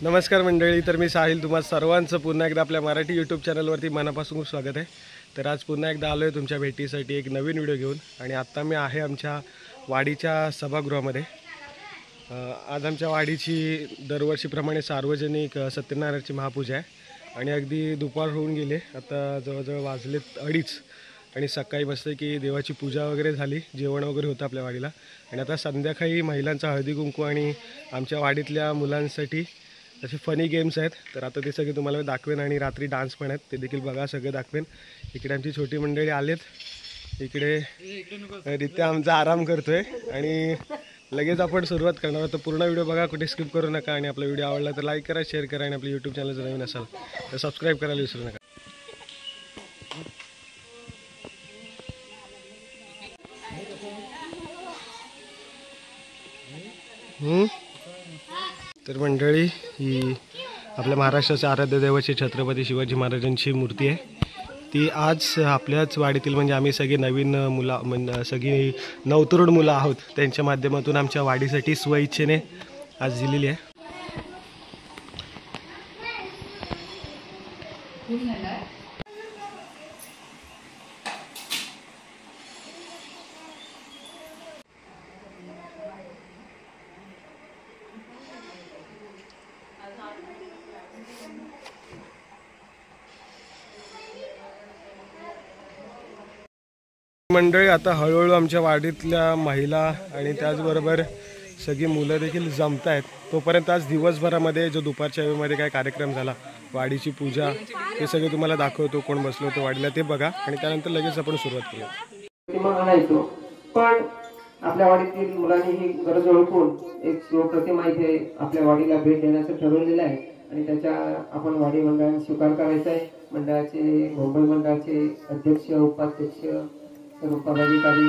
नमस्कार मंडळी, तर मी साहिल तुम्हा सर्वांचं पुन्हा एकदा आपल्या मराठी यूट्यूब चॅनलवरती मनापासून खूप स्वागत आहे। तर आज पुन्हा एकदा आलो आहे तुमच्या भेटीसाठी एक नवीन व्हिडिओ घेऊन आणि आत्ता मी आहे आमच्या वाडीच्या सभागृहामध्ये। आज आमच्या वाडीची दरवर्षीप्रमाणे सार्वजनिक सत्यनारायणाची महापूजा आहे आणि अगदी दुपार होऊन गेले, आता जवळजवळ वाजलेत 2:30 आणि सकाळी मस्त की देवाची पूजा वगैरे झाली, जेवण वगैरे होतं आपल्या वाडीला आणि आता संध्याकाळी महिलांचा हळदी कुंकू आणि आमच्या वाडीतल्या मुलांसाठी असे फनी गेम्स आहेत। तर आता ते सगळे तुम्हाला दाखवेन आणि रात्री डान्स पण आहेत, ते देखील बघा, सगळं दाखवेन। इकडे आमची छोटी मंडळी आलेत, इकडे रित्या आमचा आराम करतोय आणि लगेच आपण सुरुवात करणार आहोत। तर पूर्ण व्हिडिओ बघा, कुठे स्किप करू नका आणि आपला व्हिडिओ आवडला तर लाईक करा, शेअर करा आणि आपल्या यूट्यूब चॅनल जर नवीन असाल तर सबस्क्राईब करायला विसरू नका। तर मंडळी, ही आपल्या महाराष्ट्राच्या आराध्य दैवाची छत्रपती शिवाजी महाराजांची मूर्ती आहे। ती आज आपल्याच वाडीतील म्हणजे आम्ही सगळे नवीन सगळी नवतरुण मुलं आहोत, त्यांच्या माध्यमातून आमच्या वाडीसाठी स्वइच्छेने आज दिलेली आहे। मंडळी, आता हळूहळू आमच्या वाडीतल्या महिला आणि त्याचबरोबर सगळी मुलं देखील जमत आहेत। तोपर्यंत आज दिवसभरामध्ये जो दुपारच्या वेळेमध्ये काय कार्यक्रम झाला, वाडीची पूजा, हे सगळे तुम्हाला दाखवतो। कोण बसलो होतो वाडीला ते बघा आणि त्यानंतर लगेच आपण सुरुवात करूया। पण आपल्या वाडीतील मुलांनी ही गरज ओळखून एक शिवप्रतिमा इथे आपल्या वाडीला भेट देण्याचं ठरवलेलं आहे आणि त्याच्या आपण वाडी मंडळाने स्वीकार करायचा आहे। मंडळाचे मुंबई मंडळाचे अध्यक्ष, उपाध्यक्ष, सर्व पदाधिकारी,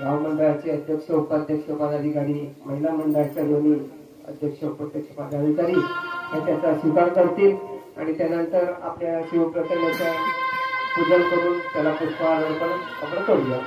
गाव मंडळाचे अध्यक्ष, उपाध्यक्ष, पदाधिकारी, महिला मंडळाच्या दोन्ही अध्यक्ष, उपाध्यक्ष, पदाधिकारी हे त्याचा स्वीकार करतील आणि त्यानंतर आपल्या शिवप्रतिमेचं पूजन करून त्याला पुष्पहार अर्पण आपण करूया।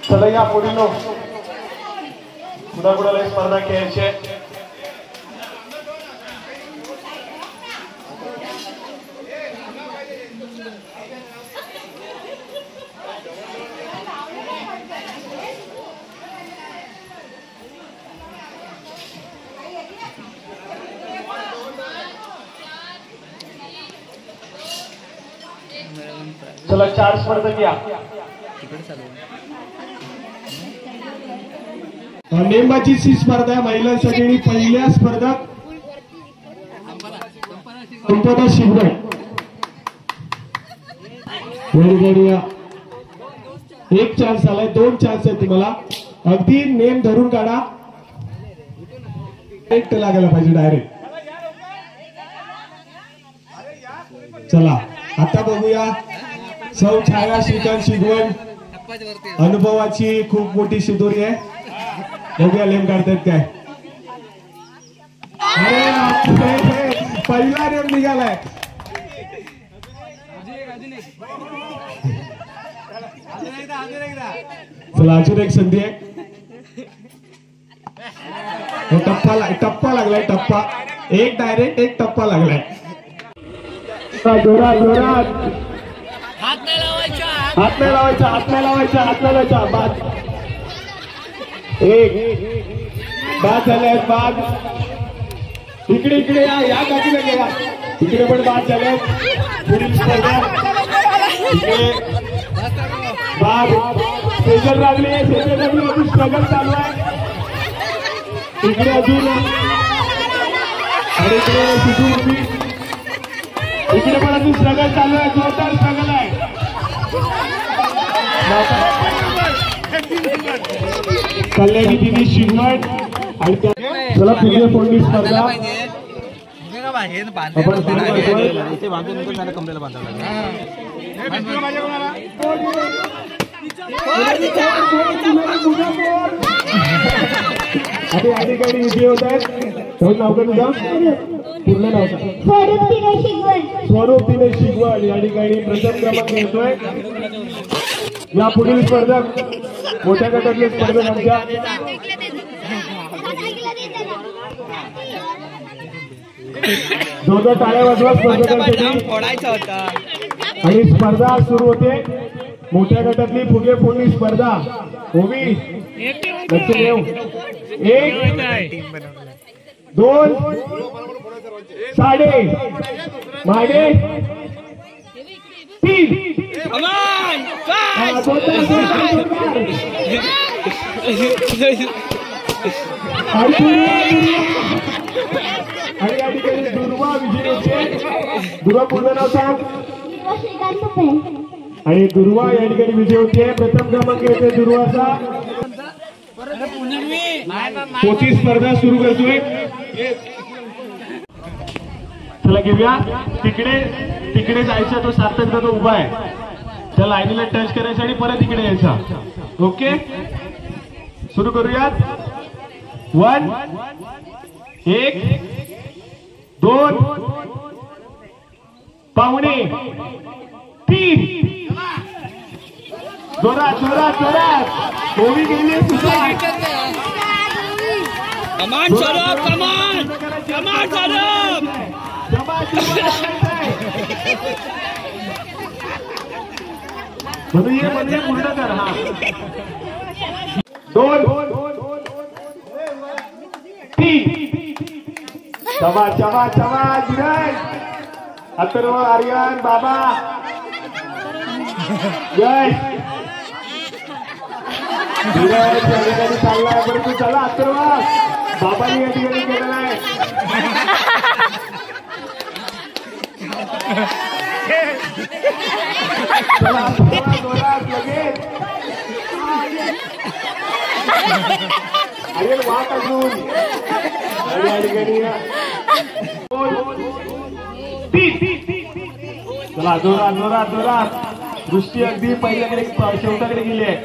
चला या पुढील कुणाकुणाला स्पर्धा खेळायची। चला 4 स्पर्धक या। नेमबाजीची स्पर्धा महिलांसाठी पहिल्या स्पर्धक संपदा शिवराय। एक चान्स आलाय, 2 चान्स आहे तुम्हाला, अगदी नेम धरून काढा। डायरेक्ट लागायला पाहिजे डायरेक्ट. चला आता बघूया सौ छाया श्रीकांत शिगवण अनुभवाची खूप मोठी शिदोरी आहे. बघूया लेम काढतायत काय. अरे बापरे, पहिला नेम निघालाय. चला अजून एक संधी आहे. टप्पा लागलाय. टप्पा एक डायरेक्ट एक टप्पा लागलाय. जोरात जोरात हात नाही लावायचा. बाद झाले. बाद इकडे या बाजूला गेला. इकडे पण बाद झाले. पुढील स्पर्धा बाद सेजल लागली. अजून स्ट्रगल चालू आहे. इकडे अजून आणि इकडे पण अजून स्ट्रगल चालू आहे. जोरदार स्ट्रगल आहे. कल्याणी दिदी शिगवण आणि चला पुढे फोडणी स्पर्धा आपण आता या ठिकाणी विजय होत आहेत. नाव का तुझं पूर्ण नाव स्वरूप दिनेश शिगवण या ठिकाणी प्रथम क्रमांक घेतोय. या पुढील स्पर्धक मोठ्या गटातले स्पर्धक आमच्या दोघं टाळ्या वाजवा स्पर्धकांसाठी. आणि स्पर्धा सुरू होते. मोठ्या गटातली फुगे फोडणी स्पर्धा. ओवी लक्ष देऊ. 1 2 साडे मागे 3 आणि या ठिकाणी दुर्वा विजय होते. दुर्वा पूर्ण नाव सांग. आणि दुर्वा या ठिकाणी विजय होते. प्रथम क्रमांक येते दुर्वाचा. पोची स्पर्धा सुरू करतोय. चला घेऊया. तिकडे जायचा तो सार्थकचा तो उभा आहे. त्या लाईनीला टच करायचा आणि परत इकडे यायचा. ओके सुरू करूयात. 1 1 2 पावणे 3 जोरात जोरात जोरात ओवी गेली. कमान सौरभ, कमान सौरभ. म्हणून पूर्ण कर. हा 2 3 चमा धीरज अथर्व आर्यन बाबा जय धीरज या ठिकाणी चाललाय. परंतु चला अथर्व बाबांनी या ठिकाणी केलेला आहे. चला जोरात लगेच. अरे वाट अजून या ठिकाणी. चला जोरात जोरात जोरात. दृष्टी अगदी पहिल्याकडे शेवटाकडे गेली आहे.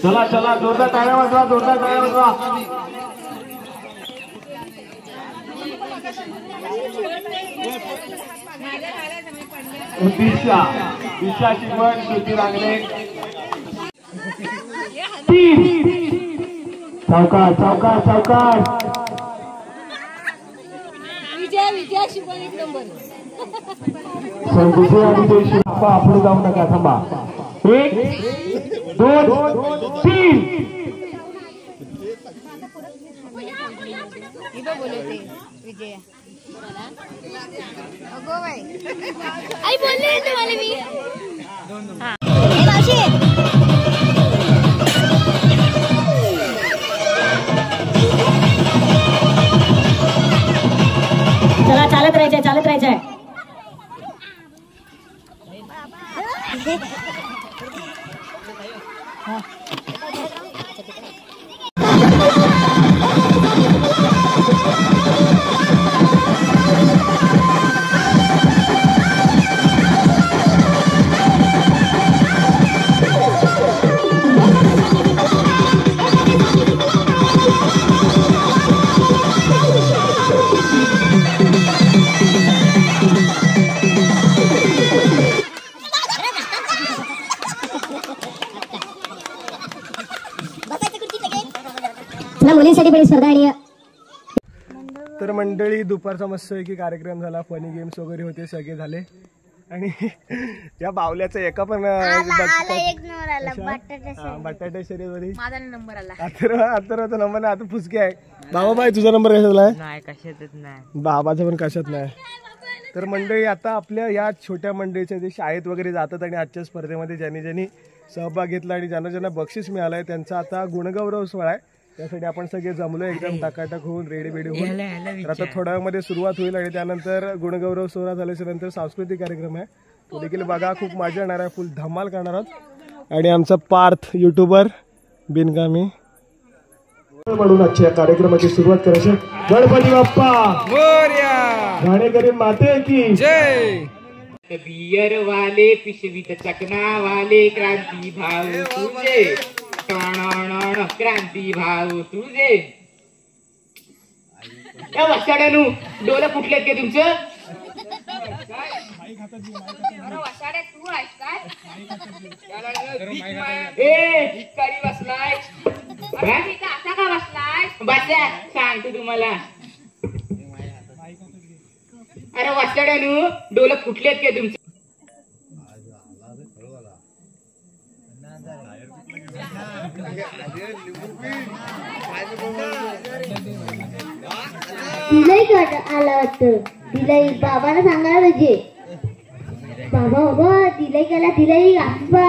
चला चला जोरदार टाळ्या वाजवा. जोरदार टाळ्या वाजवा. दिशा शिगवण श्रुती रांगणे. 3 सावकाश सावकाश सावकाश. विजय शिकवण 1 नंबर. संकुचे आणि देशी पुढे जाऊ नका. थांबा. 1 2 3 विजय अगो बाई आई बोलले तुम्हाला मी. चला चालत राहायचंय. चला मुलींसाठी पण ही स्पर्धा आणि तर मंडळी दुपारचा मस्तपैकी कार्यक्रम झाला, फनी गेम्स वगैरे होते, सगळे झाले. आणि या बावल्याचा एका पण बटाटा शरीर माझा नंबर आला. अथर्वचा नंबर नाही, आता फुसके आहे. बाबा बाई तुझा नंबर कशात आहे? नाही कशातच नाही. बाबाचा पण कशात नाही. तर मंडळी आता आपल्या या छोट्या मंडळीच्या जे शाळेत वगैरे जातात आणि आजच्या स्पर्धेमध्ये ज्यांनी ज्यांनी सहभाग घेतला आणि ज्यांना ज्यांना बक्षीस मिळालंय त्यांचा आता गुणगौरव सोहळा आहे. त्यासाठी आपण सगळे जमलो एकदम टकाटक होऊन रेडी बेडी होऊन. तर आता थोड्या वेळामध्ये सुरुवात होईल आणि त्यानंतर गुणगौरव सोहळा झाल्याच्या नंतर सांस्कृतिक कार्यक्रम आहे, तो देखील बघा. खूप मजा येणार आहे, फुल धमाल करणार आहोत. आणि आमचा पार्थ युट्यूबर बिनकामी म्हणून आजच्या कार्यक्रमाची सुरुवात करायची. गणपती बाप्पा गाणेकरी माते की जय. बियर वाले पिशवीत चकना वाले क्रांती भाऊ तुझे क्रांती भाऊ तुझे. वसाड्यानु डोलं फुटलेत का तुमचं? भिकारी बसलाय असा का बसलाय? बसा सांगतो तुम्हाला. अरे वसाड्यानु डोलं फुटलेत का तुमचं? दिलंय आला वाटतं. दिलंय बाबाला सांगायला पाहिजे. बाबा बाबा दिलंय गेला, दिलंय आजोबा.